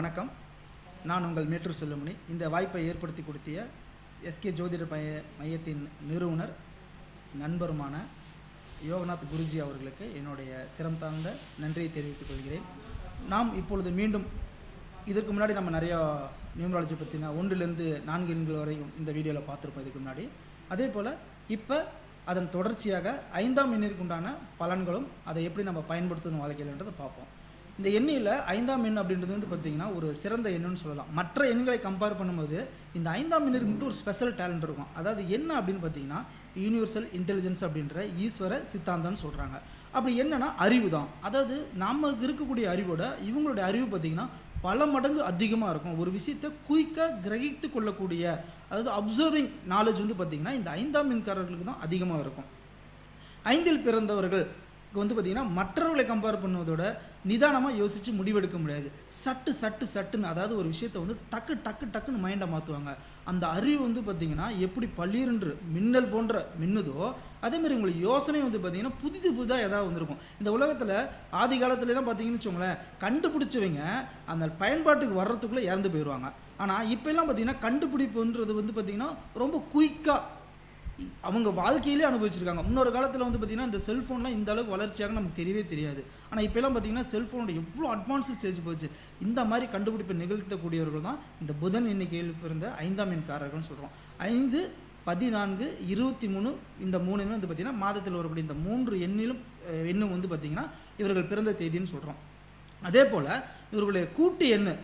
வணக்கம். நான் உங்கள் மேட்டூர் செல்லுமணி. இந்த வாய்ப்பை ஏற்படுத்தி கொடுத்திய எஸ்கே ஜோதிட மையத்தின் நிறுவனர் நண்பருமான யோகநாத் குருஜி அவர்களுக்கு என்னுடைய சிரம் தாழ்ந்த நன்றியை தெரிவித்துக் கொள்கிறேன். நாம் இப்பொழுது மீண்டும் இதற்கு முன்னாடி நம்ம நிறையா நியூமராலஜி பற்றின 1லிருந்து 4 எண்கள் வரையும் இந்த வீடியோவில் பார்த்துருப்போம் இதுக்கு முன்னாடி. அதே போல் இப்போ அதன் தொடர்ச்சியாக 5ஆம் எண்ணிற்கு உண்டான பலன்களும் அதை எப்படி நம்ம பயன்படுத்தணும் வாழ்க்கையில்ன்றதை பார்ப்போம். இந்த எண்ணில் 5ஆம் எண் அப்படின்றது வந்து பார்த்திங்கன்னா ஒரு சிறந்த எண்ணுன்னு சொல்லலாம். மற்ற எண்களை கம்பேர் பண்ணும்போது இந்த 5ஆம் எண்ணிற்கு மட்டும் ஒரு ஸ்பெஷல் டேலண்ட் இருக்கும். அதாவது என்ன அப்படின்னு பார்த்தீங்கன்னா யூனிவர்சல் இன்டெலிஜென்ஸ் அப்படின்ற ஈஸ்வர சித்தாந்தம்னு சொல்கிறாங்க. அப்படி என்னன்னா அறிவு தான். அதாவது நமக்கு இருக்கக்கூடிய அறிவோட இவங்களுடைய அறிவு பார்த்திங்கன்னா பல மடங்கு அதிகமாக இருக்கும். ஒரு விஷயத்தை குயிக்காக கிரகித்து கொள்ளக்கூடிய அதாவது அப்சர்விங் நாலேஜ் வந்து பார்த்திங்கன்னா இந்த 5ஆம் எண்காரர்களுக்கு தான் அதிகமாக இருக்கும். 5இல் பிறந்தவர்கள் வந்து பார்த்திங்கன்னா மற்றவர்களை கம்பேர் பண்ணுவதோட நிதானமாக யோசித்து முடிவெடுக்க முடியாது. சட்டுன்னு அதாவது ஒரு விஷயத்தை வந்து டக்குன்னு மைண்டை மாற்றுவாங்க. அந்த அறிவு வந்து பார்த்திங்கன்னா எப்படி பளிரென்று மின்னல் போன்ற மின்னுதோ அதேமாதிரி உங்களுக்கு யோசனை வந்து பார்த்திங்கன்னா புதிதாக ஏதாவது வந்திருக்கும். இந்த உலகத்தில் ஆதி காலத்துலலாம் பார்த்திங்கன்னு வச்சுக்கோங்களேன், கண்டுபிடிச்சவங்க அந்த பயன்பாட்டுக்கு வர்றதுக்குள்ளே இறந்து போயிடுவாங்க. ஆனால் இப்போல்லாம் பார்த்திங்கன்னா கண்டுபிடிப்புன்றது வந்து பார்த்திங்கன்னா ரொம்ப குயிக்காக அவங்க வாழ்க்கையிலே அனுபவிச்சிருக்காங்க. முன்னொரு காலத்தில் வந்து பார்த்திங்கன்னா இந்த செல்ஃபோன்லாம் இந்த அளவுக்கு வளர்ச்சியாக நமக்கு தெரியவே தெரியாது. ஆனால் இப்போலாம் பார்த்திங்கன்னா செல்ஃபோனோட எவ்வளோ அட்வான்ஸ் ஸ்டேஜ் போச்சு. இந்த மாதிரி கண்டுபிடிப்பை நிகழ்த்தக்கூடியவர்கள் தான் இந்த புதன் எண்ணிக்கையில் பிறந்த 5ஆம் எண்காரர்கள்னு சொல்கிறோம். 5, 14, 23 இந்த 3மே வந்து பார்த்திங்கன்னா மாதத்தில் வரக்கூடிய இந்த 3 எண்ணும் வந்து பார்த்திங்கன்னா இவர்கள் பிறந்த தேதின்னு சொல்கிறோம். அதே போல் இவர்களுடைய கூட்டு எண்ணு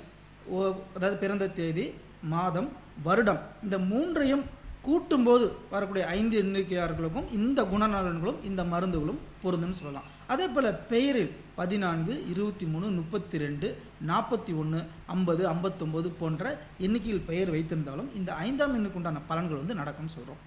அதாவது பிறந்த தேதி, மாதம், வருடம் இந்த 3ஐயும் கூட்டும்போது வரக்கூடிய 5 எண்ணிக்கையாளர்களுக்கும் இந்த குணநலன்களும் இந்த மருந்துகளும் பொருந்துன்னு சொல்லலாம். அதே போல் பெயரில் 14, 23, 32, 41, 50, 59 போன்ற எண்ணிக்கையில் பெயர் வைத்திருந்தாலும் இந்த 5ஆம் எண்ணுக்கு உண்டான பலன்கள் வந்து நடக்கும்னு சொல்கிறோம்.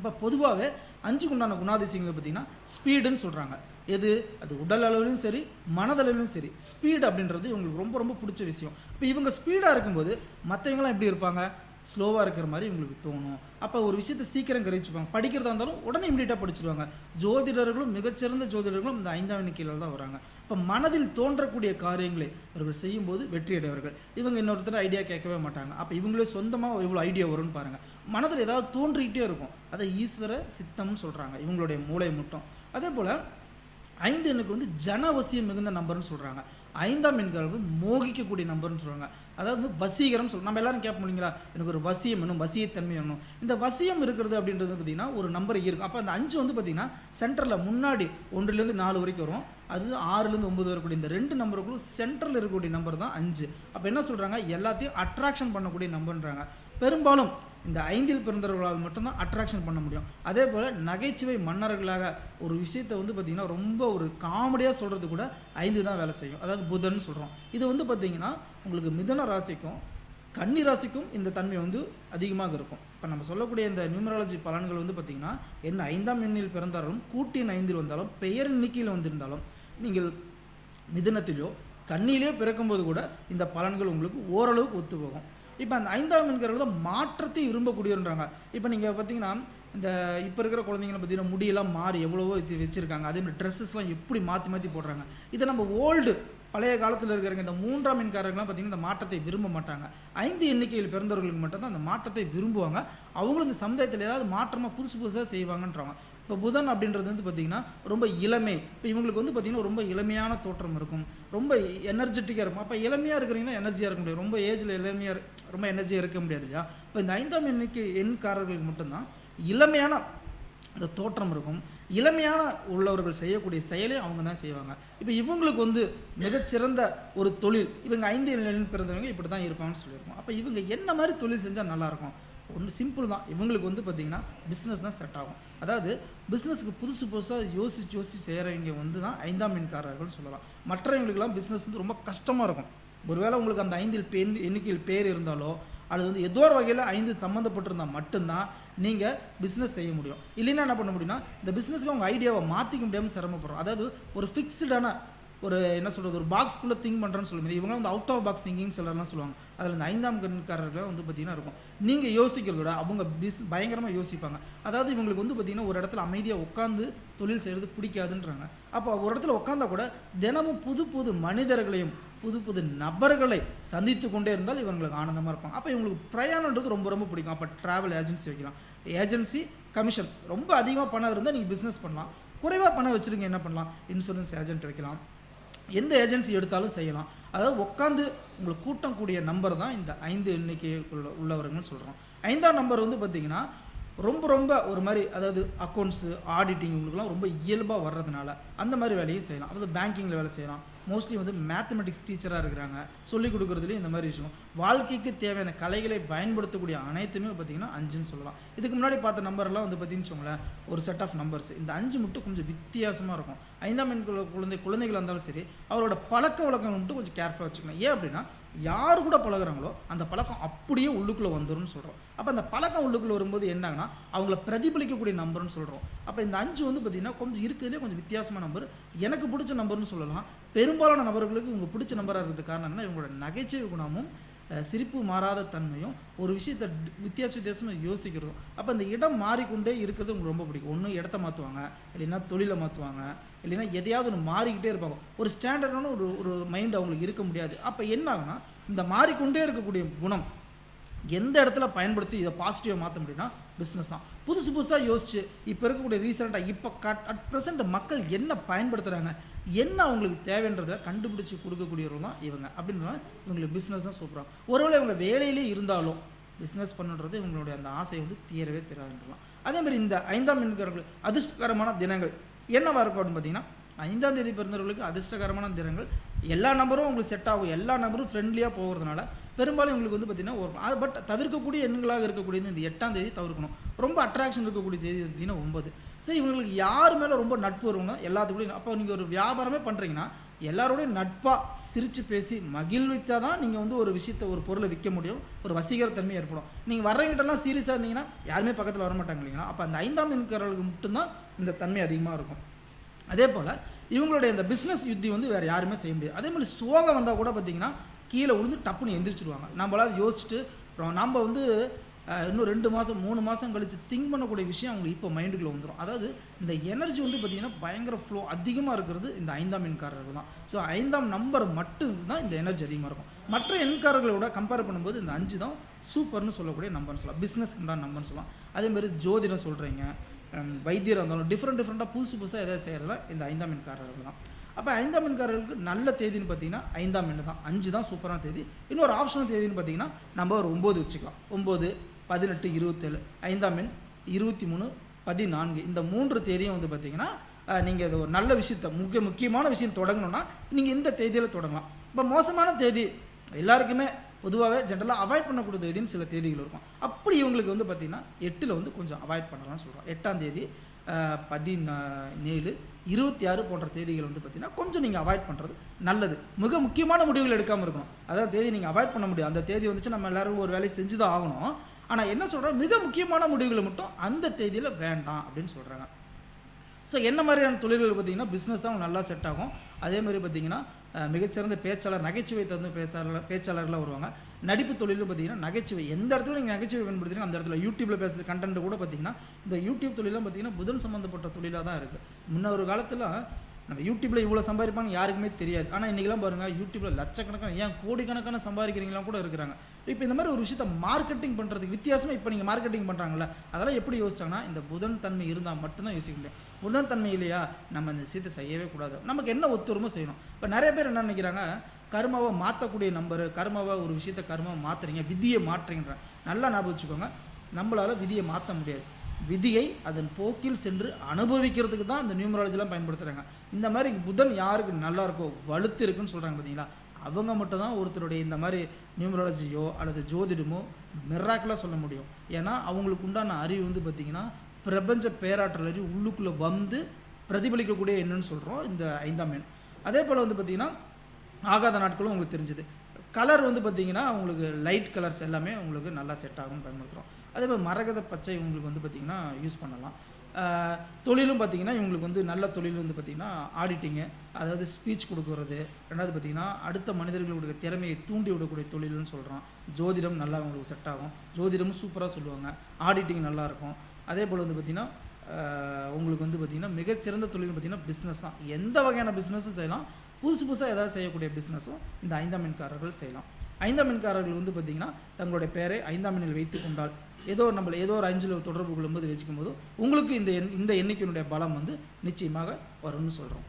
இப்போ பொதுவாகவே 5க்கு உண்டான குணாதிசயங்களை பார்த்திங்கன்னா ஸ்பீடுன்னு சொல்கிறாங்க. அது உடல் அளவிலும் சரி மனதளவிலும் சரி ஸ்பீடு அப்படின்றது இவங்களுக்கு ரொம்ப ரொம்ப பிடிச்ச விஷயம். இப்போ இவங்க ஸ்பீடாக இருக்கும்போது மற்றவங்களாம் எப்படி இருப்பாங்க, ஸ்லோவாக இருக்கிற மாதிரி இவங்களுக்கு தோணும். அப்போ ஒரு விஷயத்தை சீக்கிரம் கிரகிச்சுப்பாங்க. படிக்கிறதா இருந்தாலும் உடனே இமீடியட்டாக படிச்சுடுவாங்க. ஜோதிடர்களும் மிகச்சிறந்த ஜோதிடர்களும் இந்த 5ஆம் எண்ணிக்கையில் தான் வராங்க. இப்போ மனதில் தோன்றக்கூடிய காரியங்களை இவர்கள் செய்யும்போது வெற்றி அடைவார்கள். இவங்க இன்னொருத்தர் ஐடியா கேட்கவே மாட்டாங்க. அப்போ இவங்களே சொந்தமாக இவ்வளோ ஐடியா வரும்னு பாருங்கள். மனதில் ஏதாவது தோன்றிக்கிட்டே இருக்கும். அதை ஈஸ்வர சித்தம்னு சொல்கிறாங்க இவங்களுடைய மூளை மட்டும். அதே போல் 5 எண்ணுக்கு வந்து ஜனவசியம் மிகுந்த நம்பர்னு சொல்கிறாங்க. 5ஆம் எண்காரர்கள் மோகிக்கக்கூடிய நம்பர்னு சொல்கிறாங்க. அதாவது வசீகரம் நம்ம எல்லாரும் கேட்க முடியுங்களா, எனக்கு ஒரு வசியம் வேணும், வசியத்தன்மை வேணும். இந்த வசியம் இருக்கிறது அப்படின்றது பார்த்திங்கன்னா ஒரு நம்பர் இருக்கும். அப்போ அந்த 5 வந்து பார்த்திங்கன்னா சென்டரில் முன்னாடி 1லேருந்து 4 வரைக்கும் வரும். அது 6லேருந்து 9 வரக்கூடிய இந்த 2 நம்பருக்குள்ள சென்டரில் இருக்கக்கூடிய நம்பர் தான் 5. அப்போ என்ன சொல்கிறாங்க, எல்லாத்தையும் அட்ராக்ஷன் பண்ணக்கூடிய நம்பர்ன்றாங்க. பெரும்பாலும் இந்த 5இல் பிறந்தவர்களால் மட்டும்தான் அட்ராக்ஷன் பண்ண முடியும். அதே போல் நகைச்சுவை மன்னர்களாக ஒரு விஷயத்தை வந்து பார்த்திங்கன்னா ரொம்ப ஒரு காமெடியாக சொல்கிறது கூட 5 தான் வேலை செய்யும். அதாவது புதன் சொல்கிறோம். இது வந்து பார்த்திங்கன்னா உங்களுக்கு மிதுன ராசிக்கும் கன்னி ராசிக்கும் இந்த தன்மை வந்து அதிகமாக இருக்கும். இப்போ நம்ம சொல்லக்கூடிய இந்த நியூமராலஜி பலன்கள் வந்து பார்த்திங்கன்னா என்ன 5ஆம் எண்ணில் பிறந்தாலும் கூட்டின் 5இல் வந்தாலும் பெயர் எண்ணிக்கையில் வந்திருந்தாலும் நீங்கள் மிதுனத்திலோ கண்ணிலேயோ பிறக்கும்போது கூட இந்த பலன்கள் உங்களுக்கு ஓரளவுக்கு ஒத்து போகும். இப்போ அந்த 5ஆம் எண்கிறவங்க தான் மாற்றத்தை விரும்பக்கூடியன்றாங்க. இப்போ நீங்கள் பார்த்தீங்கன்னா இந்த இப்போ இருக்கிற குழந்தைங்களை பார்த்தீங்கன்னா முடியெல்லாம் மாறி எவ்வளவோ இது வச்சுருக்காங்க. அதேமாதிரி ட்ரெஸ்ஸஸ்லாம் எப்படி மாற்றி போடுறாங்க. இதை நம்ம பழைய காலத்தில் இருக்கிறவங்க இந்த 3ஆம் எண்காரர்கள்லாம் பார்த்திங்கன்னா இந்த மாற்றத்தை விரும்ப மாட்டாங்க. 5 எண்ணிக்கையில் பிறந்தவர்களுக்கு மட்டும்தான் அந்த மாற்றத்தை விரும்புவாங்க. அவங்களும் இந்த சமுதாயத்தில் ஏதாவது மாற்றமாக புதுசாக செய்வாங்கன்றாங்க. இப்போ புதன் அப்படின்றது வந்து பார்த்திங்கன்னா ரொம்ப இளமை. இப்போ இவங்களுக்கு வந்து பார்த்திங்கன்னா ரொம்ப இளமையான தோற்றம் இருக்கும், ரொம்ப எனர்ஜெட்டிக்காக இருக்கும். அப்போ இளமையாக இருக்கிறவங்க தான் எனர்ஜியாக இருக்க முடியும். ரொம்ப ஏஜில் ரொம்ப எனர்ஜியாக இருக்க முடியாது இல்லையா. இப்போ இந்த 5ஆம் எண்காரர்களுக்கு மட்டும்தான் இளமையான அந்த தோற்றம் இருக்கும். இளமையான உள்ளவர்கள் செய்யக்கூடிய செயலை அவங்க தான் செய்வாங்க. இப்போ இவங்களுக்கு வந்து மிகச்சிறந்த ஒரு தொழில் இவங்க 5 எண்ணில் பிறந்தவங்க இப்படி தான் இருப்பாங்கன்னு சொல்லியிருக்கோம். அப்போ இவங்க என்ன மாதிரி தொழில் செஞ்சால் நல்லாயிருக்கும், ஒன்று சிம்பிள் தான். இவங்களுக்கு வந்து பார்த்திங்கன்னா பிஸ்னஸ் தான் செட் ஆகும். அதாவது பிஸ்னஸுக்கு புதுசாக யோசித்து செய்கிறவங்க வந்து தான் 5ஆம் எண்காரர்கள் சொல்லலாம். மற்றவங்களுக்கெல்லாம் பிஸ்னஸ் வந்து ரொம்ப கஷ்டமாக இருக்கும். ஒருவேளை உங்களுக்கு அந்த 5இல் எண்ணிக்கையில் பேர் இருந்தாலோ அல்லது வந்து ஏதோ ஒரு வகையில் 5 சம்மந்தப்பட்டிருந்தால் மட்டும்தான் நீங்கள் பிஸ்னஸ் செய்ய முடியும். இல்லைன்னா என்ன பண்ண முடியும்னா இந்த பிஸ்னஸ்க்கு அவங்க ஐடியாவை மாற்றிக்க முடியாமல் சிரமப்படுறோம். அதாவது ஒரு ஃபிக்ஸ்டான ஒரு என்ன சொல்கிறது ஒரு பாக்ஸ்குள்ளே திங்க் பண்ணுறேன்னு சொல்லுங்கள். இவங்க வந்து அவுட் ஆஃப் பாக்ஸ் திங்கிங் சொல்லலாம் சொல்லுவாங்க. அதில் இந்த 5ஆம் எண்காரர்கள் வந்து பார்த்திங்கன்னா இருக்கும். நீங்கள் யோசிக்கிறத விட அவங்க பயங்கரமாக யோசிப்பாங்க. அதாவது இவங்களுக்கு வந்து பார்த்திங்கன்னா ஒரு இடத்துல அமைதியாக உட்காந்து தொழில் செய்கிறது பிடிக்காதுன்றாங்க. அப்போ ஒரு இடத்துல உட்காந்தா கூட தினமும் புது மனிதர்களையும் புது புது நபர்களை சந்தித்து கொண்டே இருந்தால் இவங்களுக்கு ஆனந்தமாக இருப்பாங்க. அப்போ இவங்களுக்கு பிரயாணன்றது ரொம்ப ரொம்ப பிடிக்கும். அப்போ ட்ராவல் ஏஜென்சி வைக்கலாம். ஏஜென்சி கமிஷன் ரொம்ப அதிகமாக பணம் இருந்தால் நீங்கள் பிஸ்னஸ் பண்ணலாம். குறைவாக பணம் வச்சுருங்க என்ன பண்ணலாம், இன்சூரன்ஸ் ஏஜென்ட் வைக்கலாம். எந்த ஏஜென்சி எடுத்தாலும் செய்யலாம். அதாவது உட்காந்து உங்களுக்கு கூட்டம் கூடிய நம்பர் தான் இந்த 5 எண்ணிக்கை உள்ளவர்கள்னு சொல்கிறோம். 5ஆம் நம்பர் வந்து பார்த்திங்கன்னா ரொம்ப ரொம்ப ஒரு மாதிரி, அதாவது அக்கௌண்ட்ஸு ஆடிட்டிங் உங்களுக்குலாம் ரொம்ப இயல்பாக வர்றதுனால அந்த மாதிரி வேலையும் செய்யலாம். அதாவது பேங்கிங்கில் வேலை செய்யலாம். மோஸ்ட்லி வந்து மேத்தமெட்டிக்ஸ் டீச்சராக இருக்கிறாங்க, சொல்லிக் கொடுக்குறதுலேயும் இந்த மாதிரி விஷயம். வாழ்க்கைக்கு தேவையான கலைகளை பயன்படுத்தக்கூடிய அனைத்துமே பார்த்திங்கன்னா 5ன்னு சொல்லலாம். இதுக்கு முன்னாடி பார்த்த நம்பர்லாம் வந்து பார்த்திங்கன்னு வச்சுக்கோங்களேன், ஒரு செட் ஆஃப் நம்பர்ஸ். இந்த 5 மட்டும் கொஞ்சம் வித்தியாசமாக இருக்கும். 5ஆம் எண் குழந்தைகள் இருந்தாலும் சரி, அவரோட பழக்க வழக்கம் மட்டும் கொஞ்சம் கேர்ஃபுல்லாக வச்சுக்கணும். ஏன் அப்படின்னா, யார் கூட பழகுறாங்களோ அந்த பழக்கம் அப்படியே உள்ளுக்குள்ளே வந்துரும்னு சொல்கிறோம். அப்போ அந்த பழக்கம் உள்ளுக்குள்ளே வரும்போது என்னாங்கன்னா அவங்கள பிரதிபலிக்கக்கூடிய நம்பர்னு சொல்கிறோம். அப்போ இந்த 5 வந்து பார்த்திங்கன்னா கொஞ்சம் இருக்கிறதுலே கொஞ்சம் வித்தியாசமான நம்பர், எனக்கு பிடிச்ச நம்பர்னு சொல்லலாம். பெரும்பாலான நபர்களுக்கு இவங்க பிடிச்ச நம்பராக இருக்கிறது காரணம் என்ன, இவங்களோட நகைச்சுவை குணமும் சிரிப்பு மாறாத தன்மையும் ஒரு விஷயத்தை வித்தியாசமாக யோசிக்கிறதும். அப்போ அந்த இடம் மாறிக்கொண்டே இருக்கிறது உங்களுக்கு ரொம்ப பிடிக்கும். ஒன்று இடத்த மாற்றுவாங்க, இல்லைன்னா தொழிலை மாற்றுவாங்க, இல்லைன்னா எதையாவது ஒன்று மாறிக்கிட்டே இருப்பாங்க. ஒரு ஸ்டாண்டர்டான ஒரு மைண்ட் அவங்களுக்கு இருக்க முடியாது. அப்போ என்ன ஆகுனா, இந்த மாறிக்கொண்டே இருக்கக்கூடிய குணம் எந்த இடத்துல பயன்படுத்தி இதை பாசிட்டிவாக மாற்ற முடியும்னா பிஸ்னஸ் தான். புதுசு புதுசாக யோசிச்சு இப்போ இருக்கக்கூடிய ரீசெண்டாக இப்போ அட் ப்ரெசென்ட் மக்கள் என்ன பயன்படுத்துகிறாங்க, என்ன அவங்களுக்கு தேவைன்றதை கண்டுபிடிச்சி கொடுக்கக்கூடியவர்கள் தான் இவங்க. அப்படின்றத இவங்களுக்கு பிஸ்னஸ் தான் சூப்பராக. ஒருவேளை இவங்க வேலையிலே இருந்தாலும் பிஸ்னஸ் பண்ணுறது இவங்களுடைய அந்த ஆசை வந்து தீரவே தீராதுன்றலாம். அதேமாதிரி இந்த 5ஆம் எண்காரர்கள் அதிர்ஷ்டகரமான தினங்கள் என்னவாக இருக்கும் அப்படின்னு பார்த்தீங்கன்னா, 5ஆம் தேதி பிறந்தவர்களுக்கு அதிர்ஷ்டகரமான தினங்கள் எல்லா நம்பரும் உங்களுக்கு செட் ஆகும். எல்லா நம்பரும் ஃப்ரெண்ட்லியாக போகிறதுனால பெரும்பாலும் உங்களுக்கு வந்து பார்த்திங்கன்னா ஒரு பட் தவிர்க்கக்கூடிய எண்களாக இருக்கக்கூடியது இந்த 8ஆம் தேதி தவிர்க்கணும். ரொம்ப அட்ராக்ஷன் இருக்கக்கூடிய தேதி பார்த்தீங்கன்னா 9. சரி, இவங்களுக்கு யார் மேலே ரொம்ப நட்பு வரும்னா எல்லாத்துக்கூடையும். அப்போ நீங்கள் ஒரு வியாபாரமே பண்ணுறீங்கன்னா எல்லாரோடையும் நட்பாக சிரித்து பேசி மகிழ்வித்தா தான் நீங்கள் வந்து ஒரு விஷயத்தை, ஒரு பொருளை விற்க முடியும், ஒரு வசீகரத்தன்மை ஏற்படும். நீங்கள் வர்றவங்கிட்டலாம் சீரியஸாக இருந்தீங்கன்னா யாருமே பக்கத்தில் வர மாட்டாங்க இல்லைங்களா. அப்போ அந்த 5ஆம் எண்காரர்களுக்கு மட்டும்தான் இந்த தன்மை அதிகமாக இருக்கும். அதே போல் இவங்களுடைய இந்த பிஸ்னஸ் யுத்தி வந்து வேறு யாருமே செய்ய முடியாது. அதே மாதிரி சோகம் வந்தால் கூட பார்த்திங்கன்னா கீழே விழுந்து டப்புன்னு எந்திரிச்சிடுவாங்க. நம்மளாவது யோசிச்சுட்டு நம்ம வந்து இன்னும் 2 மாதம் 3 மாதம் கழித்து திங்க் பண்ணக்கூடிய விஷயம் அவங்களுக்கு இப்போ மைண்டுக்குள்ளே வந்துடும். அதாவது இந்த எனர்ஜி வந்து பார்த்திங்கன்னா பயங்கர ஃப்ளோ அதிகமாக இருக்கிறது இந்த 5ஆம் எண்காரர்கள் தான். ஸோ 5ஆம் நம்பர் மட்டும்தான் இந்த எனர்ஜி அதிகமாக இருக்கும். மற்ற எண்காரர்களோட கம்பேர் பண்ணும்போது இந்த 5 தான் சூப்பர்னு சொல்லக்கூடிய நம்பர்னு சொல்லலாம், பிஸ்னஸ்க்கு தான் நம்பர்னு சொல்லலாம். அதேமாதிரி ஜோதிடம் சொல்கிறீங்க, வைத்தியராக இருந்தாலும் டிஃப்ரெண்ட்டாக புதுசாக எதாவது செய்கிறதுல இந்த 5ஆம் எண்காரர்கள் தான். அப்போ 5ஆம் எண்காரர்களுக்கு நல்ல தேதின்னு பார்த்தீங்கன்னா 5ஆம் எண் தான். 5 தான் சூப்பரான தேதி. இன்னொரு ஆப்ஷனல் தேதின்னு பார்த்தீங்கன்னா நம்ம ஒரு 9 வச்சுக்கலாம். 9, 18, 27. 5ஆம் எண் 23, 14. இந்த 3 தேதியும் வந்து பார்த்தீங்கன்னா நீங்கள் இது ஒரு நல்ல விஷயத்தை முக்கியமான விஷயம் தொடங்கணும்னா நீங்கள் இந்த தேதியில் தொடங்கலாம். இப்போ மோசமான தேதி எல்லாருக்குமே பொதுவாகவே ஜென்ரலாக அவாய்ட் பண்ணக்கூடிய தேதின்னு சில தேதிகள் இருக்கும். அப்படி இவங்களுக்கு வந்து பார்த்திங்கன்னா 8ல் வந்து கொஞ்சம் அவாய்ட் பண்ணலாம்னு சொல்கிறோம். 8ஆம் தேதி 17, 26 போன்ற தேதிகள் வந்து பார்த்திங்கன்னா கொஞ்சம் நீங்கள் அவாய்ட் பண்ணுறது நல்லது. மிக முக்கியமான முடிவுகள் எடுக்காமல் இருக்கணும். அதாவது தேதி நீங்கள் அவாய்ட் பண்ண முடியும். அந்த தேதி வந்துச்சு நம்ம எல்லோரும் ஒரு வேலையை செஞ்சு தான் ஆகணும். ஆனால் என்ன சொல்கிறோம், மிக முக்கியமான முடிவுகளை மட்டும் அந்த தேதியில் வேண்டாம் அப்படின்னு சொல்கிறாங்க. ஸோ என்ன மாதிரியான தொழில்கள் பார்த்திங்கன்னா பிஸ்னஸ் தான் நல்லா செட் ஆகும். அதே மாதிரி பார்த்திங்கன்னா மிகச்சிறந்த பேச்சாளர், நகைச்சுவை தந்து பேச்சாளர்களாக வருவாங்க. நடிப்பு தொழிலும் பார்த்திங்கன்னா நகைச்சுவை எந்த இடத்துல நீங்கள் நகைச்சுவை பயன்படுத்தினா அந்த இடத்துல யூடியூப்பில் பேசுகிற கண்டென்ட் கூட பார்த்திங்கன்னா இந்த யூடியூப் தொழிலாம் பார்த்திங்கன்னா புதன் சம்மந்தப்பட்ட தொழிலாக தான் இருக்குது. முன்ன ஒரு காலத்தில் நம்ம யூடியூப்பில் இவ்வளோ சம்பாதிப்பான்னு யாருக்குமே தெரியாது. ஆனால் இன்றைக்கெல்லாம் பாருங்கள், யூடியூப்பில் லட்சக்கணக்கான ஏன் கோடிக்கணக்கான சம்பாதிக்கிறீங்களாம் கூட இருக்கிறாங்க. இப்போ இந்த மாதிரி ஒரு விஷயத்தை மார்க்கெட்டிங் பண்ணுறதுக்கு வித்தியாசமாக இப்போ நீங்கள் மார்க்கெட்டிங் பண்ணுறாங்களே அதெல்லாம் எப்படி யோசிச்சாங்கன்னா இந்த புதன் தன்மை இருந்தால் மட்டும்தான் யோசிக்க முடியும். புதன் தன்மை இல்லையா நம்ம இந்த விஷயத்தை செய்யவே கூடாது. நமக்கு என்ன ஒத்துருமோ செய்யணும். இப்போ நிறைய பேர் என்ன நினைக்கிறாங்க, கர்மாவை மாற்றக்கூடிய நம்பர், கர்மாவை ஒரு விஷயத்தை கர்மாவை மாற்றுறீங்க, விதியை மாற்றுறீங்க. நல்லா ஞாபகம் வச்சுக்கோங்க, நம்மளால் விதியை மாற்ற முடியாது. விதியை அதன் போக்கில் சென்று அனுபவிக்கிறதுக்கு தான் இந்த நியூமராலஜிலாம் பயன்படுத்துகிறாங்க. இந்த மாதிரி புதன் யாருக்கு நல்லா இருக்கோ வலுத்து இருக்குன்னு சொல்கிறாங்க பார்த்தீங்களா, அவங்க மட்டும் தான் ஒருத்தருடைய இந்த மாதிரி நியூமராலஜியோ அல்லது ஜோதிடமோ மிராக்கிளாக சொல்ல முடியும். ஏன்னா அவங்களுக்கு உண்டான அறிவு வந்து பார்த்திங்கன்னா பிரபஞ்ச பேராற்றல் அறிவு உள்ளுக்குள்ளே வந்து பிரதிபலிக்கக்கூடிய என்னன்னு சொல்கிறோம் இந்த 5ஆம் எண். அதே போல் வந்து பார்த்திங்கன்னா ஆகாத நாட்களும் உங்களுக்கு தெரிஞ்சுது. கலர் வந்து பார்த்திங்கன்னா உங்களுக்கு லைட் கலர்ஸ் எல்லாமே உங்களுக்கு நல்லா செட் ஆகும்னு பயன்படுத்துகிறோம். அதே மாதிரி மரகத பச்சை உங்களுக்கு வந்து பார்த்திங்கன்னா யூஸ் பண்ணலாம். தொழிலும் பார்த்திங்கன்னா இவங்களுக்கு வந்து நல்ல தொழில் வந்து பார்த்திங்கன்னா ஆடிட்டிங்கு, அதாவது ஸ்பீச் கொடுக்குறது. ரெண்டாவது பார்த்திங்கன்னா அடுத்த மனிதர்களுடைய திறமையை தூண்டி விடக்கூடிய தொழில்னு சொல்கிறோம். ஜோதிடம் நல்லா உங்களுக்கு செட் ஆகும். ஜோதிடமும் சூப்பராக சொல்லுவாங்க. ஆடிட்டிங் நல்லாயிருக்கும். அதே போல் வந்து பார்த்திங்கன்னா உங்களுக்கு வந்து பார்த்திங்கன்னா மிகச்சிறந்த தொழில் பார்த்திங்கன்னா பிஸ்னஸ் தான். எந்த வகையான பிஸ்னஸும் செய்யலாம். புதுசு புதுசாக ஏதாவது செய்யக்கூடிய பிஸ்னஸும் இந்த 5ஆம் எண்காரர்கள் செய்யலாம். 5ஆம் எண்காரர்கள் வந்து பார்த்திங்கன்னா தங்களுடைய பெயரை 5ஆம் எண்ணில் வைத்து கொண்டால் ஏதோ ஒரு 5ல் தொடர்பு கொள்ளும்போது வச்சுக்கும் போது உங்களுக்கு இந்த எண்ணிக்கையினுடைய பலம் வந்து நிச்சயமாக வரும்னு சொல்கிறோம்.